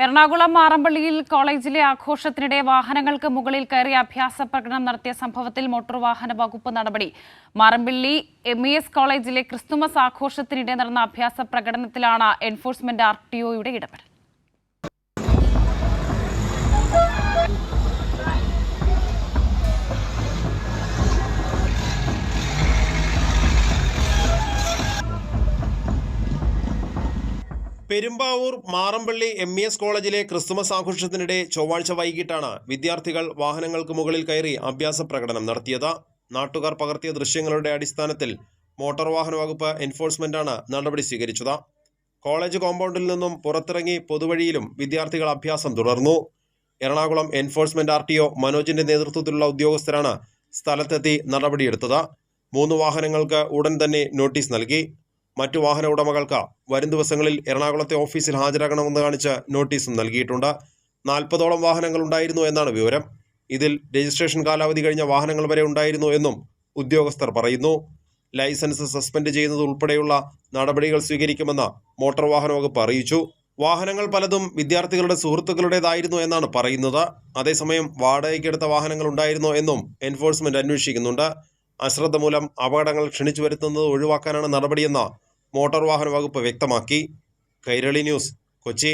എറണാകുളം മാറമ്പള്ളിയിൽ കോളേജിലെ ആഘോഷത്തിനിടെ വാഹനങ്ങൾക്ക് മുകളിൽ കയറി അഭ്യാസ പ്രകടനം നടത്തിയ സംഭവത്തിൽ മോട്ടോർ വാഹന വകുപ്പ് നടപടി. മാറമ്പള്ളി MES കോളേജിലെ ക്രിസ്തുമസ് ആഘോഷത്തിനിടെ നടന്ന അഭ്യാസ പ്രകടനത്തിലാണ് എൻഫോഴ്സ്മെന്റ് RTOയുടെ ഇടപെടൽ. പെരുമ്പാവൂർ മാറമ്പള്ളി MES കോളേജിലെ ക്രിസ്തുമസ് ആഘോഷത്തിനിടെ ചൊവ്വാഴ്ച വൈകിട്ടാണ് വിദ്യാർത്ഥികൾ വാഹനങ്ങൾക്ക് മുകളിൽ കയറി അഭ്യാസ പ്രകടനം നടത്തിയത്. നാട്ടുകാർ പകർത്തിയ ദൃശ്യങ്ങളുടെ അടിസ്ഥാനത്തിൽ മോട്ടോർ വാഹന വകുപ്പ് എൻഫോഴ്സ്മെന്റാണ് നടപടി സ്വീകരിച്ചത്. കോളേജ് കോമ്പൗണ്ടിൽ നിന്നും പുറത്തിറങ്ങി പൊതുവഴിയിലും വിദ്യാർത്ഥികൾ അഭ്യാസം തുടർന്നു. എറണാകുളം എൻഫോഴ്സ്മെന്റ് RTO മനോജിന്റെ നേതൃത്വത്തിലുള്ള ഉദ്യോഗസ്ഥരാണ് സ്ഥലത്തെത്തി നടപടിയെടുത്തത്. 3 വാഹനങ്ങൾക്ക് ഉടൻ തന്നെ നോട്ടീസ് നൽകി. മറ്റു വാഹന ഉടമകൾക്ക് വരും ദിവസങ്ങളിൽ എറണാകുളത്തെ ഓഫീസിൽ ഹാജരാകണമെന്ന് കാണിച്ച് നോട്ടീസും നൽകിയിട്ടുണ്ട്. 40ഓളം വാഹനങ്ങൾ ഉണ്ടായിരുന്നു എന്നാണ് വിവരം. ഇതിൽ രജിസ്ട്രേഷൻ കാലാവധി കഴിഞ്ഞ വാഹനങ്ങൾ വരെ ഉണ്ടായിരുന്നു എന്നും ഉദ്യോഗസ്ഥർ പറയുന്നു. ലൈസൻസ് സസ്പെൻഡ് ചെയ്യുന്നത് ഉൾപ്പെടെയുള്ള നടപടികൾ സ്വീകരിക്കുമെന്ന് മോട്ടോർ വാഹന വകുപ്പ് അറിയിച്ചു. വാഹനങ്ങൾ പലതും വിദ്യാർത്ഥികളുടെ സുഹൃത്തുക്കളുടേതായിരുന്നു എന്നാണ് പറയുന്നത്. അതേസമയം വാടകയ്ക്കെടുത്ത വാഹനങ്ങൾ ഉണ്ടായിരുന്നോ എന്നും എൻഫോഴ്സ്മെന്റ് അന്വേഷിക്കുന്നുണ്ട്. അശ്രദ്ധ മൂലം അപകടങ്ങൾ ക്ഷണിച്ചു വരുത്തുന്നത് ഒഴിവാക്കാനാണ് നടപടിയെന്ന് മോട്ടോർ വാഹന വകുപ്പ് വ്യക്തമാക്കി. കൈരളി ന്യൂസ്, കൊച്ചി.